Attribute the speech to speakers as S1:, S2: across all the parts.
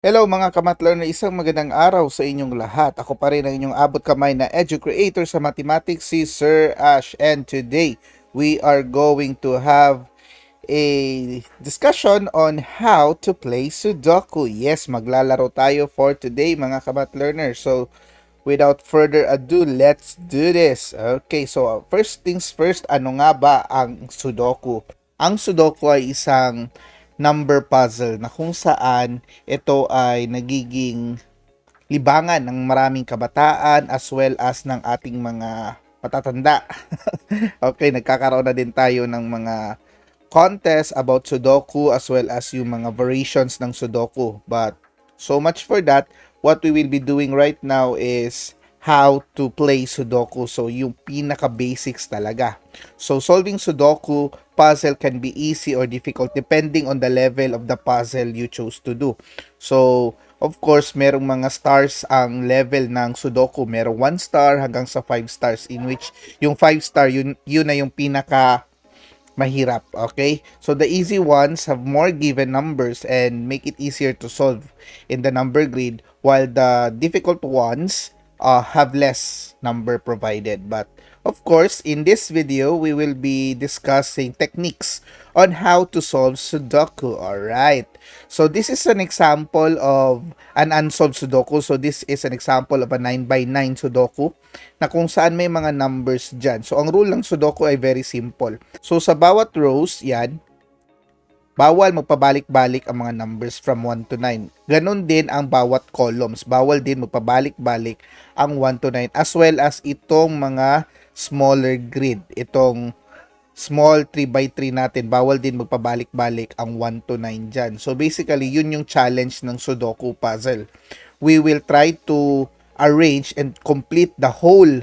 S1: Hello mga kamatlearner, isang magandang araw sa inyong lahat. Ako pa rin ang inyong abot kamay na edu-creator sa mathematics, si Sir Ash. And today, we are going to have a discussion on how to play Sudoku. Yes, maglalaro tayo for today mga kamatlearner. So, without further ado, let's do this. Okay, so first things first, ano nga ba ang Sudoku? Ang Sudoku ay isang number puzzle na kung saan ito ay nagiging libangan ng maraming kabataan as well as ng ating mga matatanda. Okay, nagkakaroon na din tayo ng mga contest about Sudoku as well as yung mga variations ng Sudoku. But so much for that. What we will be doing right now is how to play Sudoku. So yung pinaka-basics talaga. So solving Sudoku puzzle can be easy or difficult depending on the level of the puzzle you chose to do. So of course, merong mga stars ang level ng Sudoku. Merong 1 star hanggang sa 5 stars in which yung 5 star yun na yung pinaka mahirap, okay? So the easy ones have more given numbers and make it easier to solve in the number grid, while the difficult ones have less number provided. But of course, in this video, we will be discussing techniques on how to solve Sudoku. Alright, so this is an example of an unsolved Sudoku. So this is an example of a 9x9 Sudoku na kung saan may mga numbers dyan. So ang rule ng Sudoku ay very simple. So sa bawat rows, yan, bawal magpabalik-balik ang mga numbers from 1 to 9. Ganon din ang bawat columns. Bawal din magpabalik-balik ang 1 to 9 as well as itong mga smaller grid. Itong small 3x3 natin, bawal din magpabalik-balik ang 1 to 9 dyan. So basically, yun yung challenge ng Sudoku puzzle. We will try to arrange and complete the whole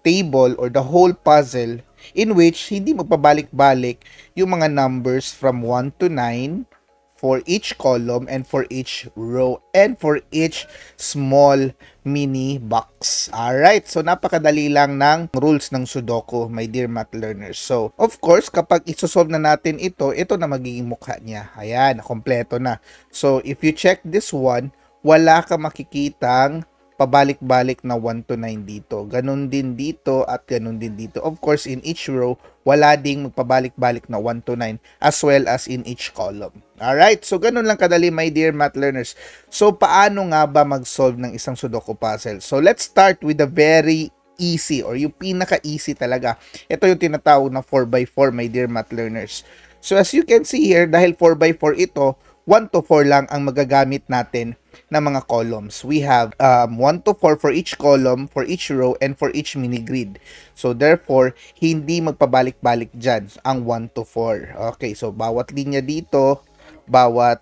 S1: table or the whole puzzle in which hindi magpabalik-balik yung mga numbers from 1 to 9 for each column and for each row and for each small mini box. Alright, so napakadali lang ng rules ng Sudoku, my dear math learners. So, of course, kapag isosolve na natin ito na magiging mukha niya. Ayan, kompleto na. So, if you check this one, wala ka makikitang pabalik-balik na 1 to 9 dito. Ganun din dito at ganun din dito. Of course, in each row, wala ding magpabalik-balik na 1 to 9 as well as in each column. Alright, so ganun lang kadali, my dear math learners. So paano nga ba mag-solve ng isang Sudoku puzzle? So let's start with the very easy or yung pinaka-easy talaga. Ito yung tinatawag na 4x4, my dear math learners. So as you can see here, dahil 4x4 ito, 1 to 4 lang ang magagamit natin na mga columns. We have 1 to 4 for each column, for each row, and for each mini grid. So therefore, hindi magpabalik-balik dyan ang 1 to 4. Okay, so bawat linya dito, bawat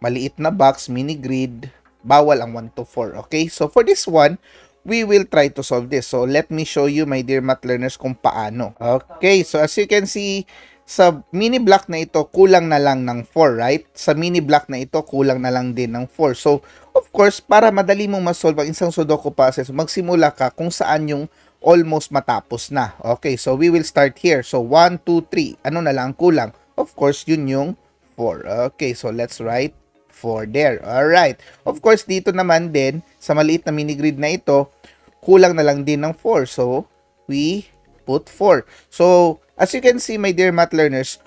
S1: maliit na box, mini grid, bawal ang 1 to 4. Okay, so for this one, we will try to solve this. So let me show you, my dear math learners, kung paano. Okay, so as you can see, sa mini block na ito, kulang na lang ng 4, right? Sa mini block na ito, kulang na lang din ng 4. So, of course, para madali mong masolve ang isang Sudoku puzzle, magsimula ka kung saan yung almost matapos na. Okay, so we will start here. So, 1, 2, 3. Ano na lang kulang? Of course, yun yung 4. Okay, so let's write 4 there. Alright. Of course, dito naman din, sa maliit na mini grid na ito, kulang na lang din ng 4. So, we put 4. So, as you can see, my dear math learners,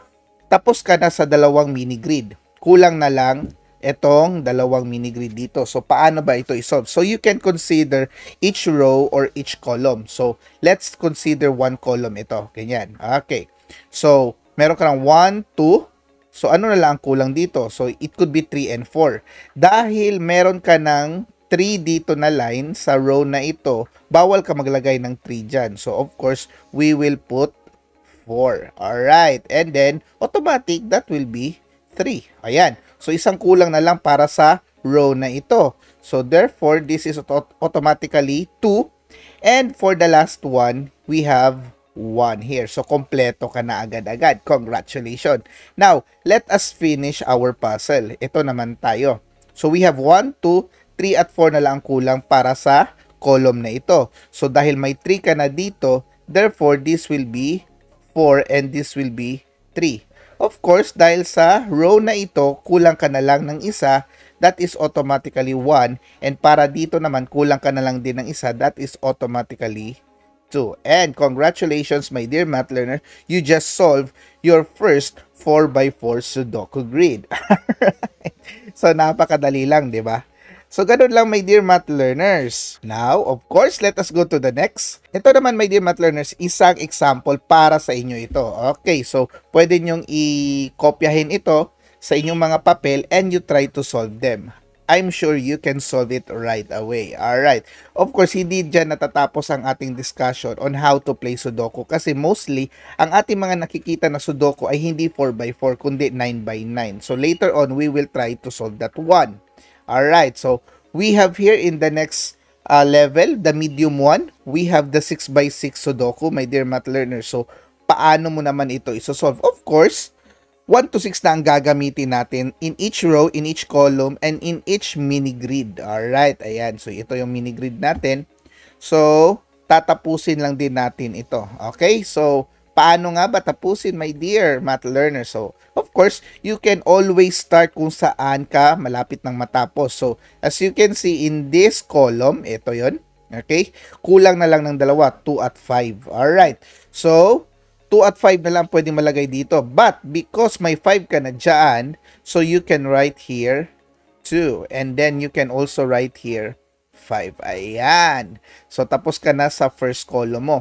S1: tapos ka na sa dalawang mini grid. Kulang na lang itong dalawang mini grid dito. So, paano ba ito isolve? So, you can consider each row or each column. So, let's consider one column ito. Ganyan. Okay. So, meron ka ng 1, 2. So, ano na lang ang kulang dito? So, it could be 3 and 4. Dahil meron ka ng 3 dito na line sa row na ito, bawal ka maglagay ng 3 dyan. So, of course, we will put 4. Alright. And then, automatic, that will be 3. Ayan. So, isang kulang na lang para sa row na ito. So, therefore, this is automatically 2. And for the last one, we have 1 here. So, kompleto ka na agad-agad. Congratulations. Now, let us finish our puzzle. Ito naman tayo. So, we have 1, 2, 3 at 4 na lang kulang para sa column na ito. So, dahil may 3 ka na dito, therefore, this will be 4 and this will be 3. Of course, dahil sa row na ito, kulang ka na lang ng isa, that is automatically 1. And para dito naman, kulang ka na lang din ng isa, that is automatically 2. And congratulations, my dear math learner, you just solved your first 4x4 Sudoku grid. Alright. So, napakadali lang, di ba? So, ganun lang, my dear math learners. Now, of course, let us go to the next. Ito naman, my dear math learners, isang example para sa inyo ito. Okay, so, pwede nyong i-kopyahin ito sa inyong mga papel and you try to solve them. I'm sure you can solve it right away. Alright. Of course, hindi dyan natatapos ang ating discussion on how to play Sudoku kasi mostly, ang ating mga nakikita na Sudoku ay hindi 4x4 kundi 9x9. So, later on, we will try to solve that one. Alright, so we have here in the next level, the medium one, we have the 6x6 Sudoku, my dear math learners. So, paano mo naman ito isosolve? Of course, 1 to 6 na ang gagamitin natin in each row, in each column, and in each mini grid. Alright, ayan. So, ito yung mini grid natin. So, tatapusin lang din natin ito. Okay, so, paano nga ba tapusin, my dear math learner? So, of course, you can always start kung saan ka malapit ng matapos. So, as you can see in this column, ito yon. Okay? Kulang na lang ng dalawa, 2 at 5. Alright. So, 2 at 5 na lang pwedeng malagay dito. But, because may 5 ka na dyan, so you can write here 2. And then, you can also write here 5. Ayan. So, tapos ka na sa first column mo.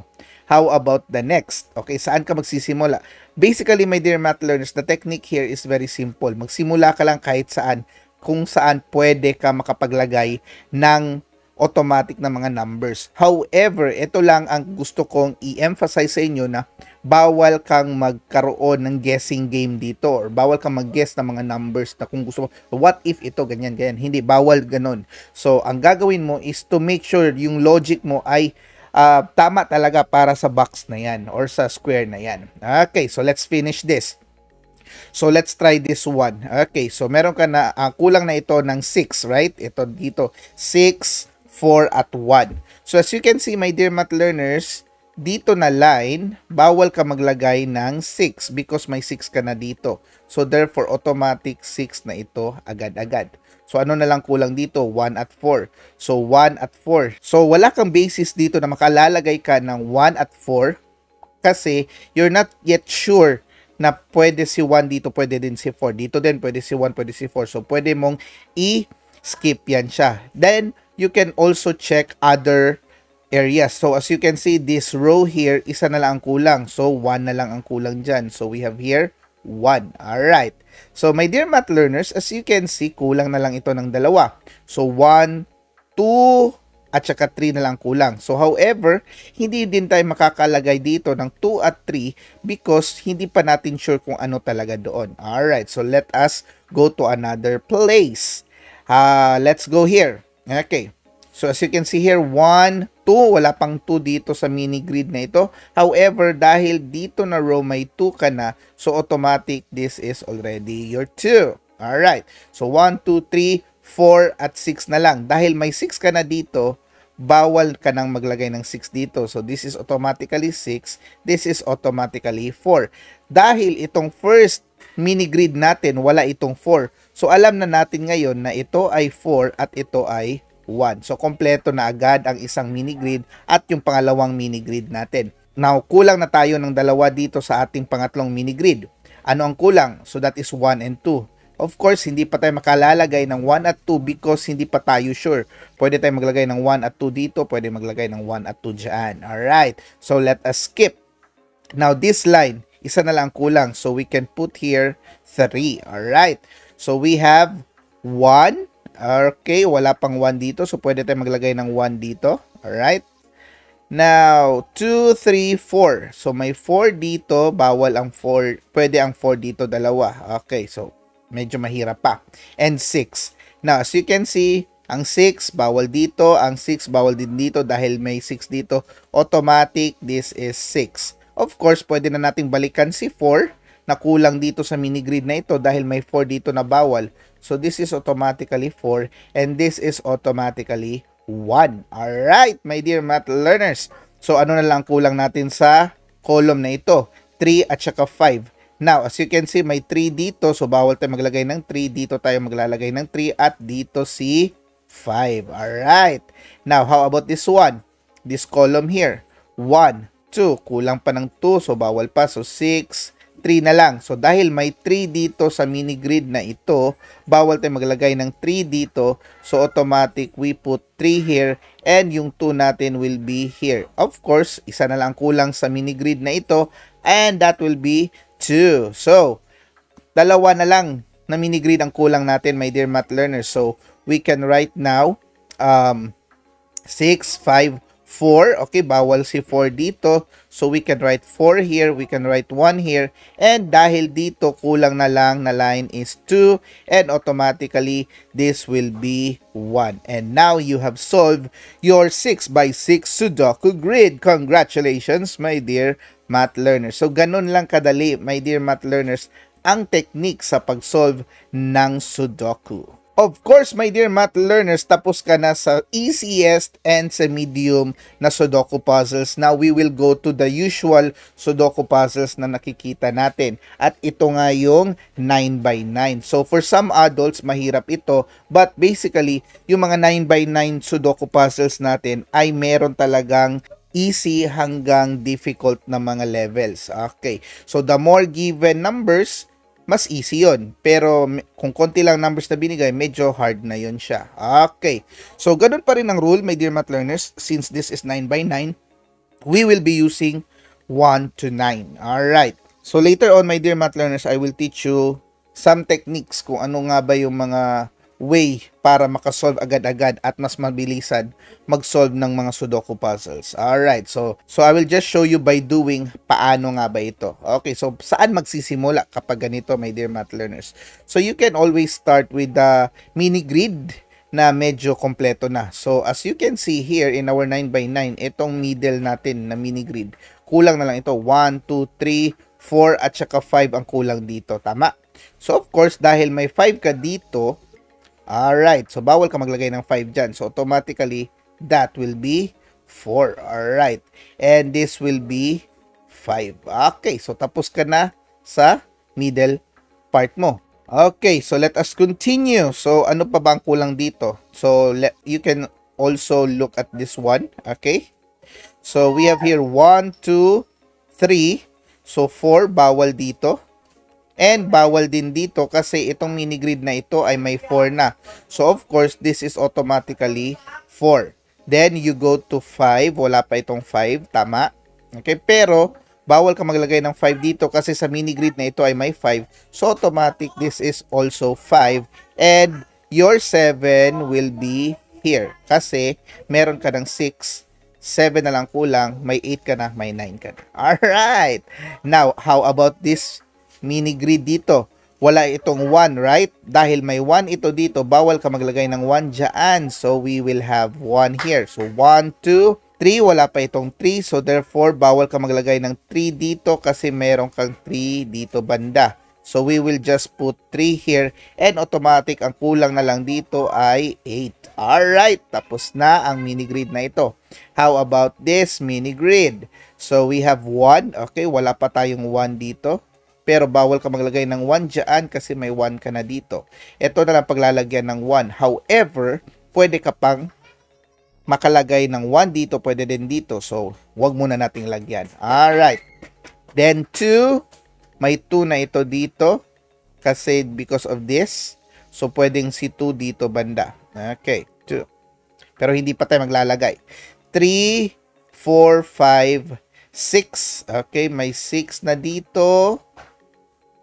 S1: How about the next? Okay, saan ka magsisimula? Basically, my dear math learners, the technique here is very simple. Magsimula ka lang kahit saan, kung saan pwede ka makapaglagay ng automatic na mga numbers. However, ito lang ang gusto kong i-emphasize sa inyo na bawal kang magkaroon ng guessing game dito or bawal kang mag-guess ng mga numbers na kung gusto mo, what if ito, ganyan, ganyan. Hindi, bawal ganun. So, ang gagawin mo is to make sure yung logic mo ay tama talaga para sa box na yan or sa square na yan. Okay, so let's finish this. So let's try this one. Okay, so meron ka na kulang na ito ng 6, right? Ito dito, 6, 4 at 1. So as you can see, my dear math learners, dito na line, bawal ka maglagay ng 6 because may 6 ka na dito. So therefore, automatic 6 na ito agad-agad. So, ano na lang kulang dito? 1 at 4. So, 1 at 4. So, wala kang basis dito na makalalagay ka ng 1 at 4 kasi you're not yet sure na pwede si 1 dito, pwede din si 4. Dito din, pwede si 1, pwede si 4. So, pwede mong i-skip yan siya. Then, you can also check other areas. So, as you can see, this row here, isa na lang ang kulang. So, 1 na lang ang kulang dyan. So, we have here 1. Alright. So, my dear math learners, as you can see, kulang na lang ito ng dalawa. So, 1, 2, at saka 3 na lang kulang. So, however, hindi din tayo makakalagay dito ng 2 at 3 because hindi pa natin sure kung ano talaga doon. Alright. So, let us go to another place. Let's go here. Okay. So, as you can see here, 1, 2, wala pang 2 dito sa mini grid na ito. However, dahil dito na row may 2 ka na, so automatic, this is already your 2. Alright. So, 1, 2, 3, 4, at 6 na lang. Dahil may 6 ka na dito, bawal ka nang maglagay ng 6 dito. So, this is automatically 6. This is automatically 4. Dahil itong first mini grid natin, wala itong 4. So, alam na natin ngayon na ito ay 4 at ito ay 1. So, kompleto na agad ang isang mini grid at yung pangalawang mini grid natin. Now, kulang na tayo ng dalawa dito sa ating pangatlong mini grid. Ano ang kulang? So, that is 1 and 2. Of course, hindi pa tayo makalalagay ng 1 at 2 because hindi pa tayo sure. Pwede tayo maglagay ng 1 at 2 dito. Pwede maglagay ng 1 at 2 dyan. Alright. So, let us skip. Now, this line, isa na lang kulang. So, we can put here 3. Alright. So, we have 1. Okay, wala pang 1 dito. So, pwede tayo maglagay ng 1 dito. Alright. Now, 2, 3, 4. So, may 4 dito. Bawal ang 4. Pwede ang 4 dito, dalawa. Okay, so, medyo mahirap pa. And 6. Now, as you can see, ang 6, bawal dito. Ang 6, bawal din dito dahil may 6 dito. Automatic, this is 6. Of course, pwede na nating balikan si 4 na kulang dito sa mini grid na ito dahil may 4 dito na bawal. So, this is automatically 4 and this is automatically 1. Alright, my dear math learners. So, ano na lang kulang natin sa column na ito? 3 at saka 5. Now, as you can see, may 3 dito. So, bawal tayo maglagay ng 3. Dito tayo maglalagay ng 3. At dito si 5. Alright. Now, how about this one? This column here. 1, 2. Kulang pa ng 2. So, bawal pa. So, 6, 3 na lang. So, dahil may 3 dito sa mini grid na ito, bawal tayo maglagay ng 3 dito. So, automatic, we put 3 here. And yung 2 natin will be here. Of course, isa na lang kulang sa mini grid na ito. And that will be 2. So, dalawa na lang na mini grid ang kulang natin, my dear math learners. So, we can write now 6, 5, 4. Okay, bawal si 4 dito. So, we can write 4 here. We can write 1 here. And dahil dito, kulang na lang na line is 2. And automatically, this will be 1. And now, you have solved your 6 by 6 Sudoku grid. Congratulations, my dear math learners. So, ganun lang kadali, my dear math learners, ang technique sa pag-solve ng Sudoku. Of course, my dear math learners, tapos ka na sa easiest and sa medium na Sudoku puzzles. Now, we will go to the usual Sudoku puzzles na nakikita natin. At ito nga yung 9 by 9. So, for some adults, mahirap ito. But basically, yung mga 9 by 9 Sudoku puzzles natin ay meron talagang easy hanggang difficult na mga levels. Okay. So, the more given numbers, mas easy yon. Pero kung konti lang numbers na binigay, medyo hard na yon siya. Okay. So, ganun pa rin ang rule, my dear math learners. Since this is 9 by 9, we will be using 1 to 9. Alright. So, later on, my dear math learners, I will teach you some techniques kung ano nga ba yung mga way para makasolve agad-agad at mas mabilisan mag-solve ng mga Sudoku puzzles. Alright, so I will just show you by doing paano nga ba ito. Okay, so saan magsisimula kapag ganito, my dear math learners? So you can always start with the mini grid na medyo kompleto na. So as you can see here in our 9 by 9, itong middle natin na mini grid, kulang na lang ito. 1, 2, 3, 4 at saka 5 ang kulang dito. Tama? So of course, dahil may 5 ka dito, alright, so bawal ka maglagay ng 5 dyan. So, automatically, that will be 4. Alright. And this will be 5. Okay, so tapos ka na sa middle part mo. Okay, so let us continue. So, ano pa ba ang kulang dito? So, you can also look at this one. Okay. So, we have here 1, 2, 3. So, 4, bawal dito. And bawal din dito kasi itong mini grid na ito ay may 4 na. So, of course, this is automatically 4. Then, you go to 5. Wala pa itong 5. Tama? Okay, pero bawal ka maglagay ng 5 dito kasi sa mini grid na ito ay may 5. So, automatic, this is also 5. And your 7 will be here. Kasi meron ka ng 6. 7 na lang kulang. May 8 ka na. May 9 ka na. Alright! Now, how about this mini grid dito? Wala itong 1, right? Dahil may 1 ito dito, bawal ka maglagay ng 1 dyan. So, we will have 1 here. So, 1, 2, 3. Wala pa itong 3. So, therefore, bawal ka maglagay ng 3 dito kasi meron kang 3 dito banda. So, we will just put 3 here. And automatic, ang kulang na lang dito ay 8. Alright, tapos na ang mini grid na ito. How about this mini grid? So, we have 1. Okay, wala pa tayong 1 dito. Pero bawal ka maglagay ng 1 dyan kasi may 1 ka na dito. Ito na lang paglalagyan ng 1. However, pwede ka pang makalagay ng 1 dito, pwede din dito. So, wag muna nating lagyan. Alright. Then, 2. May 2 na ito dito kasi because of this. So, pwedeng si 2 dito banda. Okay, 2. Pero hindi pa tayo maglalagay. 3, 4, 5, 6. Okay, may 6 na dito.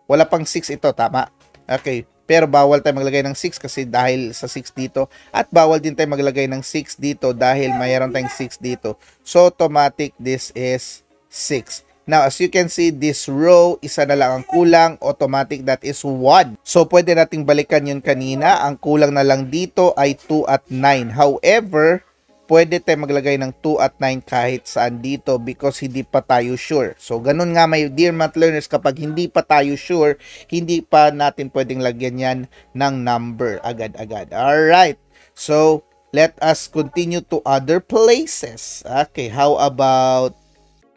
S1: Wala pang 6 ito, tama? Okay, pero bawal tayo maglagay ng 6 kasi dahil sa 6 dito. At bawal din tayo maglagay ng 6 dito dahil mayroon tayong 6 dito. So, automatic, this is 6. Now, as you can see, this row, isa na lang ang kulang. Automatic, that is 1. So, pwede nating balikan yun kanina. Ang kulang na lang dito ay 2 at 9. However, pwede tayo maglagay ng 2 at 9 kahit saan dito because hindi pa tayo sure. So, ganun nga, my dear math learners, kapag hindi pa tayo sure, hindi pa natin pwedeng lagyan yan ng number agad-agad. Alright. So, let us continue to other places. Okay, how about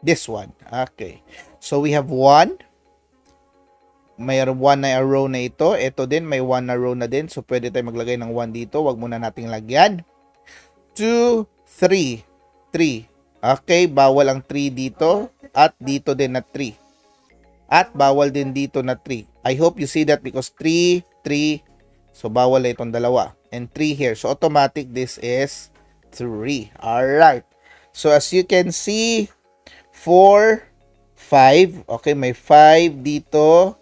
S1: this one? Okay. So, we have 1. mayroon 1 na row na ito. Ito din, may 1 na row na din. So, pwede tayo maglagay ng 1 dito. Wag muna nating lagyan. 2, 3. 3. Okay, bawal ang 3 dito. At dito din na 3. At bawal din dito na 3. I hope you see that because 3, 3. So, bawal na itong dalawa. And 3 here. So, automatic this is 3. Alright. So, as you can see, 4, 5. Okay, may 5 dito.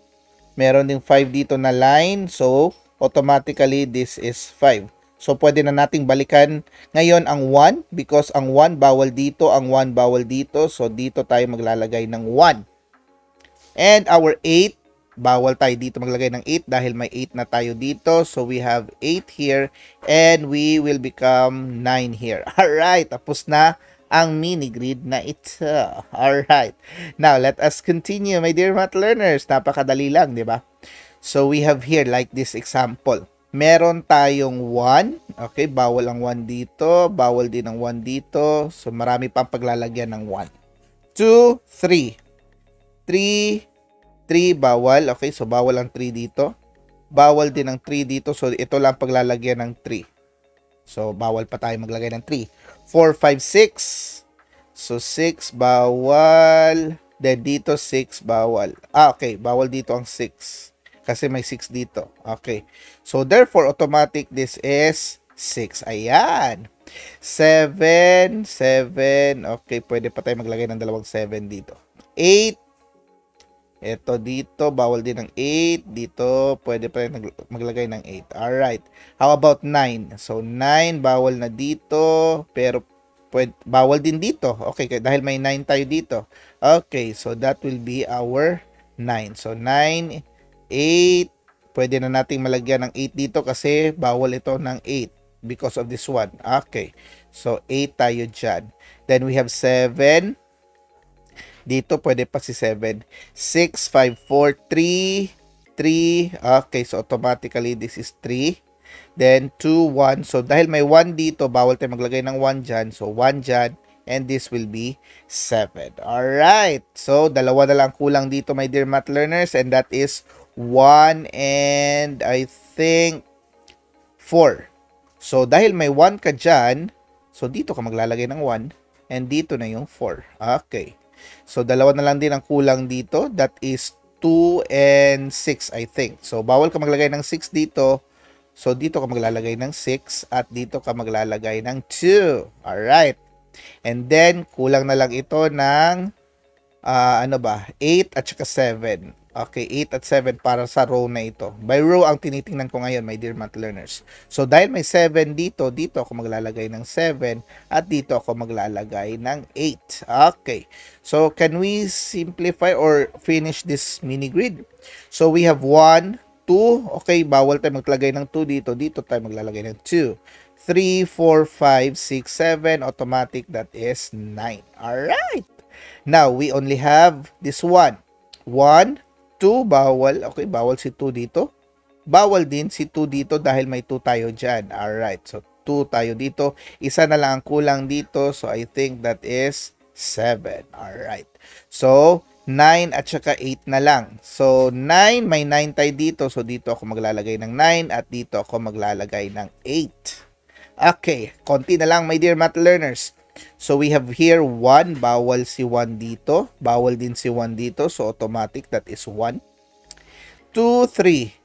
S1: Meron ding 5 dito na line. So, automatically, this is 5. So, pwede na nating balikan ngayon ang 1 because ang 1 bawal dito, ang 1 bawal dito. So, dito tayo maglalagay ng 1. And our 8, bawal tayo dito maglagay ng 8 dahil may 8 na tayo dito. So, we have 8 here and we will become 9 here. Alright, tapos na ang mini grid na ito. Alright. Now, let us continue, my dear math learners. Napakadali lang, di ba? So, we have here like this example. Meron tayong 1. Okay, bawal ang 1 dito. Bawal din ang 1 dito. So, marami pang paglalagyan ng 1. 2, 3. 3, 3, bawal. Okay, so bawal ang 3 dito. Bawal din ang 3 dito. So, ito lang paglalagyan ng 3. So, bawal pa tayo maglagay ng 3. 4, 5, 6. So, 6, bawal. Then, dito, 6, bawal. Okay, bawal dito ang 6. Kasi may 6 dito. Okay. So, therefore, automatic, this is 6. Ayan. 7, 7. Okay, pwede pa tayo maglagay ng dalawang 7 dito. 8. Ito dito, bawal din ng 8. Dito, pwede pa rin maglagay ng 8. Alright. How about 9? So, 9, bawal na dito. Pero, bawal din dito. Okay, dahil may 9 tayo dito. Okay, so that will be our 9. So, 9, 8. Pwede na nating malagyan ng 8 dito kasi bawal ito ng 8 because of this one. Okay, so 8 tayo dyan. Then, we have 7. Dito, pwede pa si 7. 6, 5, 4, 3, 3. Okay, so automatically, this is 3. Then, 2, 1. So, dahil may 1 dito, bawal tayo maglagay ng 1 dyan. So, 1 dyan. And this will be 7. Alright. So, dalawa na lang kulang dito, my dear math learners. And that is 1 and I think 4. So, dahil may 1 ka dyan, so, dito ka maglalagay ng 1. And dito na yung 4. Okay. So, dalawa na lang din ang kulang dito. That is 2 and 6, I think. So, bawal ka maglagay ng 6 dito. So, dito ka maglalagay ng 6. At dito ka maglalagay ng 2. Alright. And then, kulang na lang ito ng 8 at saka 7. Okay, 8 at 7 para sa row na ito. By row ang tinitingnan ko ngayon, my dear math learners. So, dahil may 7 dito, dito ako maglalagay ng 7 at dito ako maglalagay ng 8. Okay. So, can we simplify or finish this mini grid? So, we have 1, 2. Okay, bawal tayo maglagay ng 2 dito. Dito tayo maglalagay ng 2. 3, 4, 5, 6, 7. Automatic, that is 9. Alright. Now, we only have this one. 1, 2, bawal. Okay, bawal si 2 dito. Bawal din si 2 dito dahil may 2 tayo dyan. Alright, so 2 tayo dito. Isa na lang ang kulang dito. So, I think that is 7. Alright. So, 9 at saka 8 na lang. So, 9, may 9 tayo dito. So, dito ako maglalagay ng 9 at dito ako maglalagay ng 8. Okay, konti na lang, my dear math learners. So, we have here 1, bawal si 1 dito. Bawal din si 1 dito. So, automatic, that is 1. 2, 3.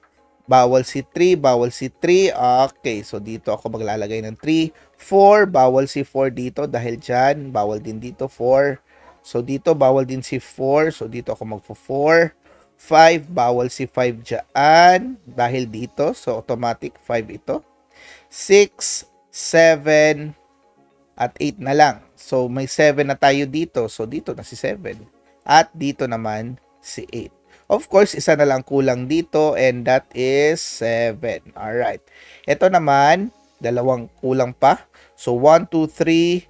S1: Bawal si 3, bawal si 3. Okay, so dito ako maglalagay ng 3. 4, bawal si 4 dito dahil dyan. Bawal din dito, 4. So, dito, bawal din si 4. So, dito ako magpo-4. 5, bawal si 5 dyan dahil dito. So, automatic, 5 ito. 6, 7, at 8 na lang. So, may 7 na tayo dito. So, dito na si 7. At dito naman si 8. Of course, isa na lang kulang dito and that is 7. Alright. Ito naman, dalawang kulang pa. So, 1, 2, 3,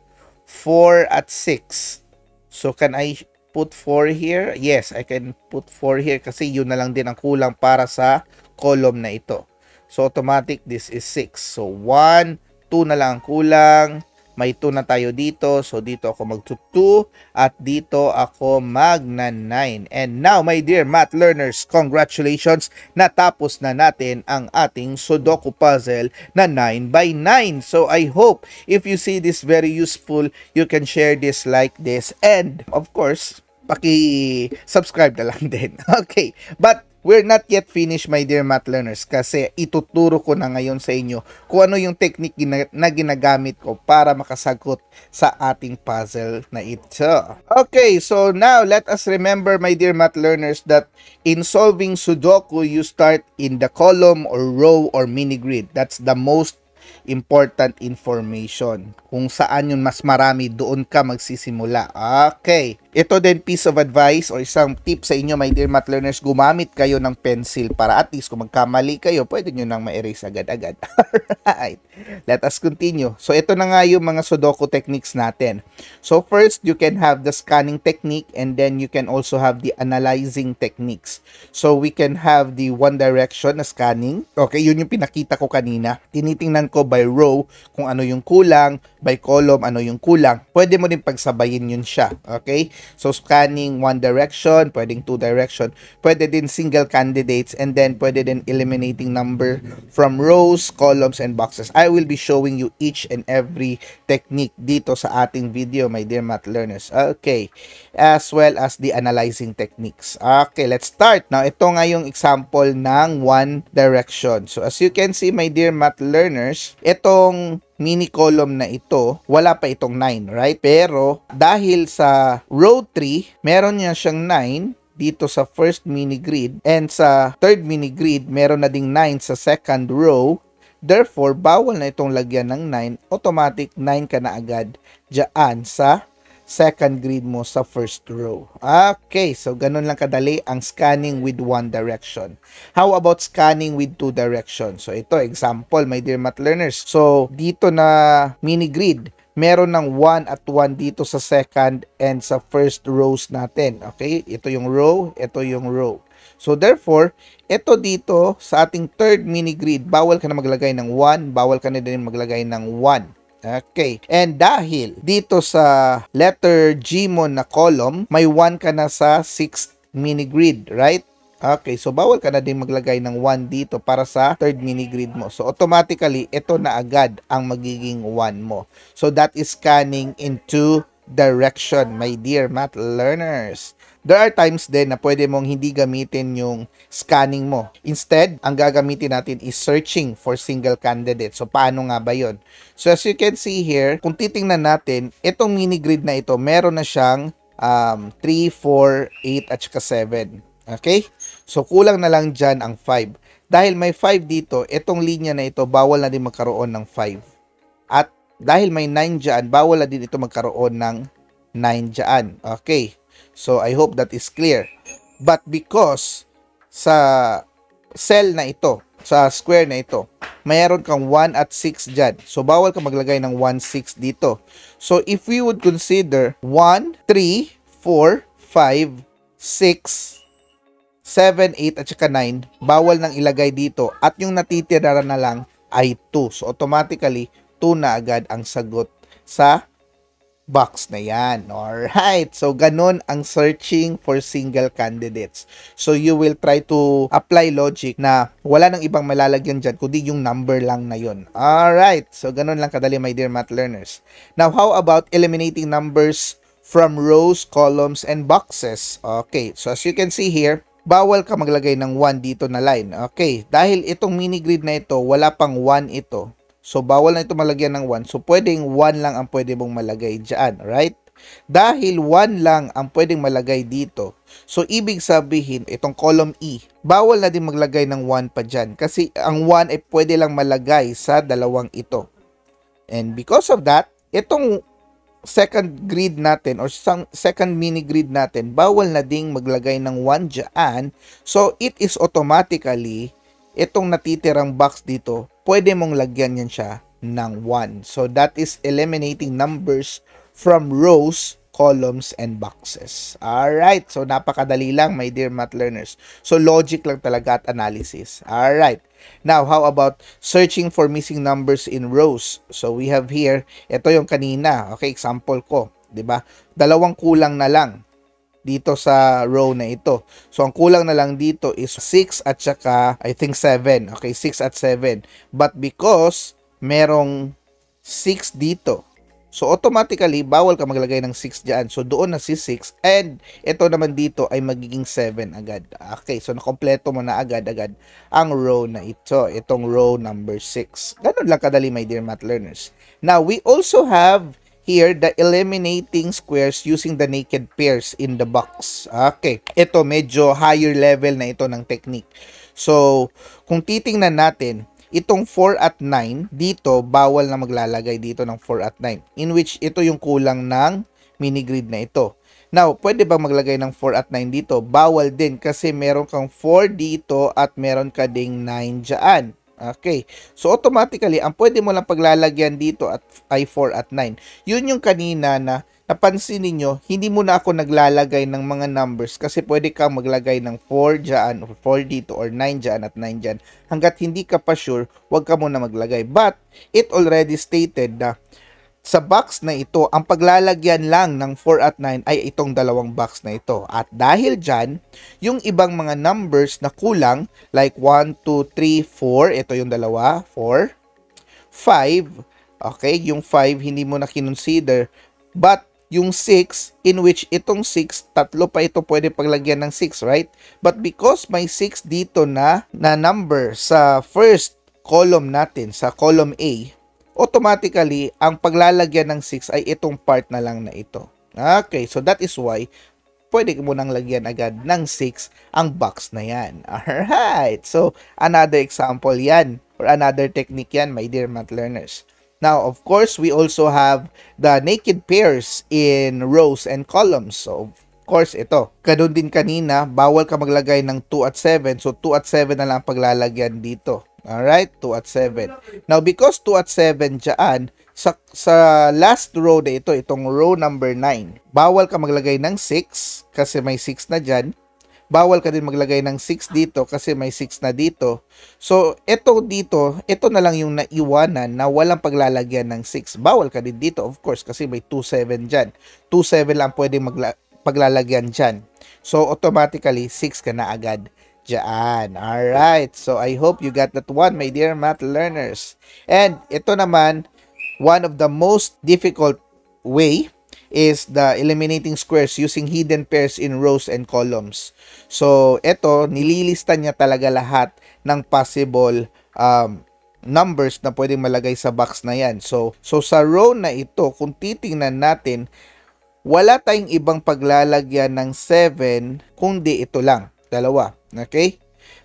S1: 4, at 6. So, can I put 4 here? Yes, I can put 4 here kasi yun na lang din ang kulang para sa column na ito. So, automatic, this is 6. So, 1, 2 na lang ang kulang. May 2 na tayo dito. So, dito ako mag-2 at dito ako magna-9. And now, my dear math learners, congratulations! Natapos na natin ang ating Sudoku puzzle na 9 by 9. So, I hope if you see this very useful, you can share this like this. And, of course, paki-subscribe na lang din. Okay, but we're not yet finished, my dear math learners, kasi ituturo ko na ngayon sa inyo kung ano yung technique na ginagamit ko para makasagot sa ating puzzle na ito. Okay, so now let us remember, my dear math learners, that in solving Sudoku, you start in the column or row or mini grid. That's the most important information. Kung saan yung mas marami, doon ka magsisimula. Okay. Ito din piece of advice o isang tip sa inyo, my dear math learners, gumamit kayo ng pencil para at least kung magkamali kayo, pwede nyo nang ma-erase agad-agad. Alright. Let us continue. So, ito na nga yung mga Sudoku techniques natin. So, first, you can have the scanning technique and then you can also have the analyzing techniques. So, we can have the one direction na scanning. Okay, yun yung pinakita ko kanina. Tinitingnan ko by row kung ano yung kulang, by column ano yung kulang. Pwede mo din pagsabayin yun siya. Okay? So, scanning one direction, pwedeng two direction, pwede din single candidates, and then pwede din eliminating number from rows, columns, and boxes. I will be showing you each and every technique dito sa ating video, my dear math learners. Okay. As well as the analyzing techniques. Okay, let's start. Now, ito nga yung example ng one direction. So, as you can see, my dear math learners, itong mini column na ito, wala pa itong 9, right? Pero, dahil sa row 3, meron niya siyang 9 dito sa first mini grid, and sa third mini grid, meron na ding 9 sa second row. Therefore, bawal na itong lagyan ng 9. Automatic 9 ka na agad dyan sa second grid mo sa first row. Okay, so ganun lang kadali ang scanning with one direction. How about scanning with two directions? So ito, example, my dear math learners. So dito na mini grid, meron ng 1 at 1 dito sa second and sa first rows natin. Okay, ito yung row, ito yung row. So therefore, ito dito sa ating third mini grid, bawal ka na maglagay ng 1, bawal ka na din maglagay ng 1. Okay. And dahil dito sa letter G mo na column, may 1 ka na sa 6th mini grid, right? Okay. So, bawal ka na din maglagay ng 1 dito para sa third mini grid mo. So, automatically, ito na agad ang magiging 1 mo. So, that is scanning into direction, my dear math learners. There are times din na pwede mong hindi gamitin yung scanning mo. Instead, ang gagamitin natin is searching for single candidate. So, paano nga ba yun? So, as you can see here, kung titingnan natin, itong mini grid na ito, meron na siyang 3, 4, 8, at saka 7. Okay? So, kulang na lang dyan ang 5. Dahil may 5 dito, itong linya na ito, bawal na din magkaroon ng 5. At dahil may 9 dyan, bawal na din ito magkaroon ng 9 dyan. Okay. So, I hope that is clear. But because sa cell na ito, sa square na ito, mayroon kang 1 at 6 dyan. So, bawal ka maglagay ng 1, 6 dito. So, if we would consider 1, 3, 4, 5, 6, 7, 8, at saka 9, bawal nang ilagay dito. At yung natitira na lang ay 2. So, automatically, 2 na agad ang sagot sa box na yan. Alright. So, ganun ang searching for single candidates. So, you will try to apply logic na wala nang ibang malalagyan dyan, kundi yung number lang na yun. Alright. So, ganun lang kadali, my dear math learners. Now, how about eliminating numbers from rows, columns, and boxes? Okay. So, as you can see here, bawal ka maglagay ng 1 dito na line. Okay. Dahil itong mini grid na ito, wala pang 1 ito. So, bawal na ito malagyan ng 1. So, pwedeng 1 lang ang pwede mong malagay dyan, right? Dahil 1 lang ang pwedeng malagay dito. So, ibig sabihin, itong column E, bawal na din maglagay ng 1 pa dyan. Kasi ang 1 ay pwede lang malagay sa dalawang ito. And because of that, itong second grid natin or second mini grid natin, bawal na ding maglagay ng 1 dyan. So, it is automatically, itong natitirang box dito, pwede mong lagyan yan siya ng 1. So, that is eliminating numbers from rows, columns, and boxes. Alright, so napakadali lang, my dear math learners. So logic lang talaga at analysis. Alright, now how about searching for missing numbers in rows? So we have here, ito yung kanina, okay, example ko, 'di ba? Dalawang kulang na lang dito sa row na ito. So, ang kulang na lang dito is 6 at saka, I think 7. Okay, 6 at 7. But because merong 6 dito, so automatically, bawal ka maglagay ng 6 dyan. So, doon na si 6. And ito naman dito ay magiging 7 agad. Okay, so nakompleto mo na agad-agad ang row na ito. Itong row number 6. Ganun lang kadali, my dear math learners. Now, we also have here the eliminating squares using the naked pairs in the box. Okay, ito medyo higher level na ito ng technique. So, kung titingnan natin, itong 4 at 9, dito, bawal na maglalagay dito ng 4 at 9. In which, ito yung kulang ng mini grid na ito. Now, pwede ba maglagay ng 4 at 9 dito? Bawal din kasi meron kang 4 dito at meron ka ding 9 dyan. Okay. So, automatically, ang pwede mo lang paglalagyan dito ay 4 at 9. Yun yung kanina na napansin ninyo, hindi mo na ako naglalagay ng mga numbers kasi pwede kang maglagay ng 4 dyan, or 4 dito, or 9 dyan, at 9 dyan. Hanggat hindi ka pa sure, huwag ka muna maglagay. But, it already stated na sa box na ito, ang paglalagyan lang ng 4 at 9 ay itong dalawang box na ito. At dahil dyan, yung ibang mga numbers na kulang, like 1, 2, 3, 4, ito yung dalawa, 4, 5, okay, yung 5 hindi mo na kinonsider, but yung 6, in which itong 6, tatlo pa ito pwede paglagyan ng 6, right? But because may 6 dito na number sa first column natin, sa column A, automatically, ang paglalagyan ng 6 ay itong part na lang na ito. Okay, so that is why pwede mo nang lagyan agad ng 6 ang box na yan. Alright, so another example yan, or another technique yan, my dear math learners. Now, of course, we also have the naked pairs in rows and columns. So, of course, ito. Ganun din kanina, bawal ka maglagay ng 2 at 7. So, 2 at 7 na lang paglalagyan dito. Alright, 2 at 7. Now, because 2 at 7 dyan, sa last row na ito, itong row number 9, bawal ka maglagay ng 6 kasi may 6 na dyan. Bawal ka din maglagay ng 6 dito kasi may 6 na dito. So, ito dito, ito na lang yung naiwanan na walang paglalagyan ng 6. Bawal ka din dito, of course, kasi may 2, 7 dyan. 2, 7 lang pwede paglalagyan dyan. So, automatically, 6 ka na agad dyan. Alright, so I hope you got that one, my dear math learners. And ito naman, one of the most difficult way is the eliminating squares using hidden pairs in rows and columns. So, ito, nililista niya talaga lahat ng possible numbers na pwedeng malagay sa box na yan. So sa row na ito, kung titingnan natin, wala tayong ibang paglalagyan ng 7 kundi ito lang, dalawa. Okay?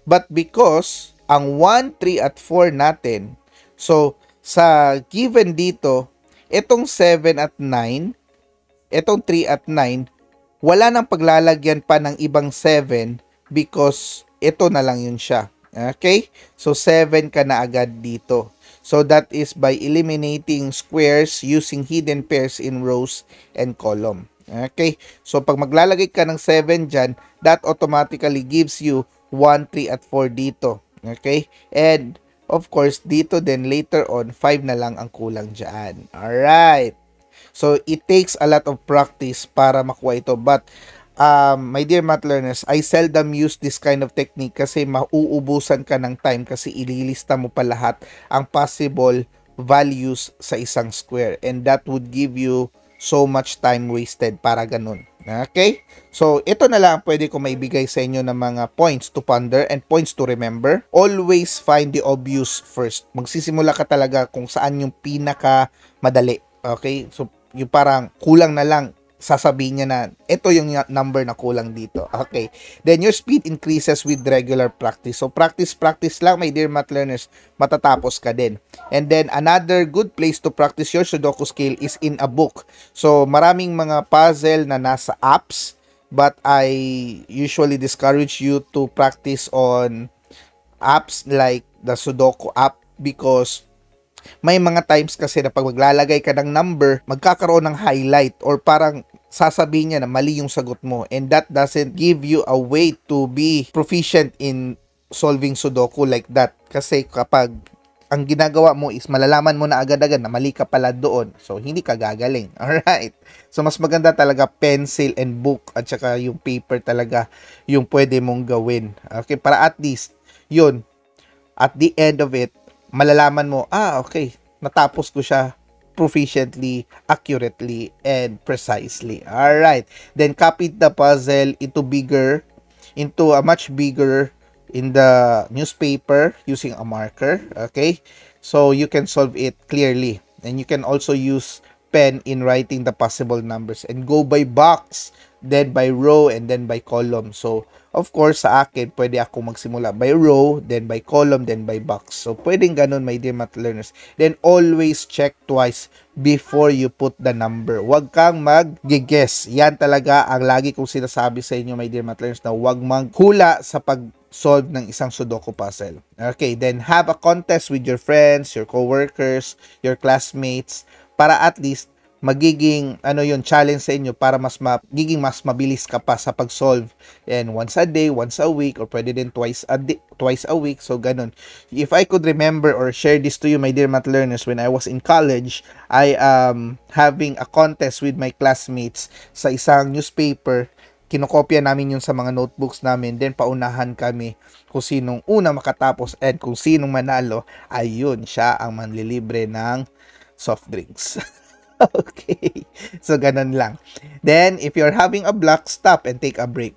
S1: But because ang 1, 3, at 4 natin, so sa given dito, itong 7 at 9, itong 3 at 9, wala nang paglalagyan pa ng ibang 7 because ito na lang yun siya. Okay? So 7 ka na agad dito. So that is by eliminating squares using hidden pairs in rows and column. Okay? So, pag maglalagay ka ng 7 dyan, that automatically gives you 1, 3, at 4 dito. Okay? And, of course, dito din, later on, 5 na lang ang kulang dyan. Alright. So, it takes a lot of practice para makuha ito. But, my dear math learners, I seldom use this kind of technique kasi mauubusan ka ng time kasi ililista mo pa lahat ang possible values sa isang square. And that would give you so much time wasted para ganun. Okay? So, ito na lang pwede ko maibigay sa inyo ng mga points to ponder and points to remember. Always find the obvious first. Magsisimula ka talaga kung saan yung pinaka madali. Okay? So, yung parang kulang na lang, sasabihin niya na ito yung number na kulang dito. Okay. Then your speed increases with regular practice. So practice lang, my dear math learners, matatapos ka din. And then another good place to practice your Sudoku skill is in a book. So maraming mga puzzle na nasa apps, but I usually discourage you to practice on apps like the Sudoku app because may mga times kasi na pag maglalagay ka ng number, magkakaroon ng highlight or parang sasabihin niya na mali yung sagot mo, and that doesn't give you a way to be proficient in solving Sudoku like that. Kasi kapag ang ginagawa mo is malalaman mo na agad-agad na mali ka pala doon, so hindi ka gagaling. Alright? So mas maganda talaga pencil and book at saka yung paper talaga yung pwede mong gawin. Okay? Para at least, yun, at the end of it, malalaman mo, okay, natapos ko siya proficiently, accurately, and precisely. Alright. Then copy the puzzle into a much bigger in the newspaper using a marker. Okay. So you can solve it clearly. And you can also use pen in writing the possible numbers and go by box, then by row, and then by column. So of course, sa akin, pwede ako magsimula by row, then by column, then by box. So, pwedeng ganun, my dear math learners. Then, always check twice before you put the number. Huwag kang mag-guess. Yan talaga ang lagi kong sinasabi sa inyo, my dear math learners, na huwag maghula sa pag-solve ng isang Sudoku puzzle. Okay, then have a contest with your friends, your coworkers, your classmates, para at least magiging challenge sa inyo para magiging mas mabilis ka pa sa pag-solve, and once a day, once a week, or pwede din twice a week. So ganun. If I could remember or share this to you, my dear math learners, when I was in college, I am having a contest with my classmates sa isang newspaper. Kinokopya namin yun sa mga notebooks namin, then paunahan kami kung sinong una makatapos, and kung sinong manalo, ayun, siya ang manlilibre ng soft drinks. Okay. So, ganun lang. Then, if you're having a block, stop and take a break.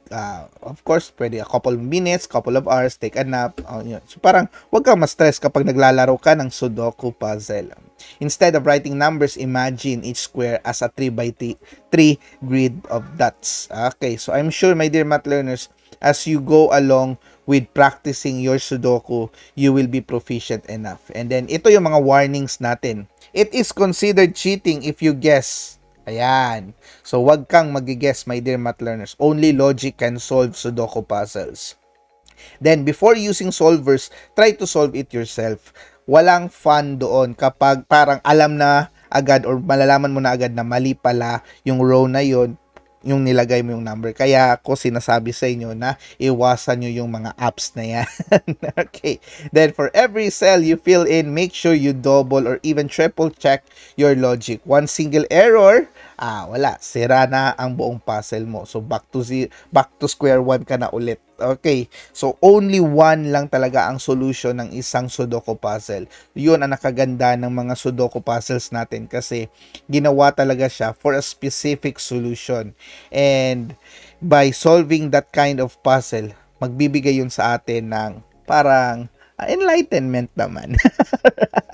S1: Of course, pwede a couple of minutes, couple of hours, take a nap. Yun. So, parang, huwag kang ma-stress kapag naglalaro ka ng Sudoku puzzle. Instead of writing numbers, imagine each square as a 3 by 3 grid of dots. Okay. So, I'm sure, my dear math learners, as you go along with practicing your Sudoku, you will be proficient enough. And then, ito yung mga warnings natin. It is considered cheating if you guess. Ayan. So, wag kang mag-guess, my dear math learners. Only logic can solve Sudoku puzzles. Then, before using solvers, try to solve it yourself. Walang fun doon kapag parang alam na agad or malalaman mo na agad na mali pala yung row na yon, yung nilagay mo yung number. Kaya ako sinasabi sa inyo na iwasan nyo yung mga apps na yan. Okay. Then for every cell you fill in, make sure you double or even triple check your logic. One single error, wala. Sira na ang buong puzzle mo. So back to square one ka na ulit. Okay. So only one lang talaga ang solution ng isang Sudoku puzzle. Yun ang nakaganda ng mga Sudoku puzzles natin kasi ginawa talaga siya for a specific solution. And by solving that kind of puzzle, magbibigay yun sa atin ng parang enlightenment naman.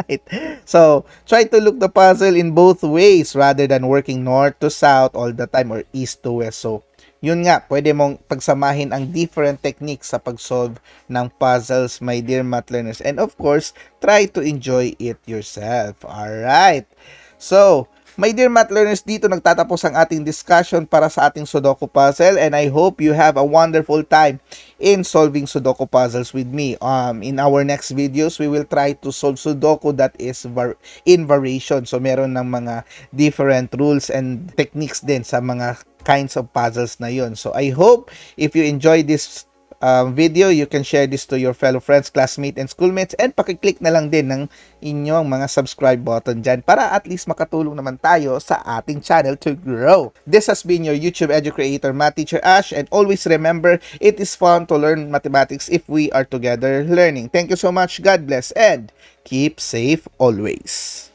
S1: Right? So, try to look the puzzle in both ways rather than working north to south all the time or east to west. So, yun nga, pwede mong pagsamahin ang different techniques sa pag-solve ng puzzles, my dear math learners. And of course, try to enjoy it yourself. Alright. So, my dear math learners, dito nagtatapos ang ating discussion para sa ating Sudoku puzzle, and I hope you have a wonderful time in solving Sudoku puzzles with me. In our next videos, we will try to solve Sudoku that is in variation. So, meron ng mga different rules and techniques din sa mga kinds of puzzles na yun. So, I hope if you enjoy this video, you can share this to your fellow friends, classmates, and schoolmates, and pakiclick na lang din ng inyong mga subscribe button dyan para at least makatulong naman tayo sa ating channel to grow. This has been your YouTube Edu Creator Math Teacher Ash, and always remember, it is fun to learn mathematics if we are together learning. Thank you so much, God bless, and keep safe always.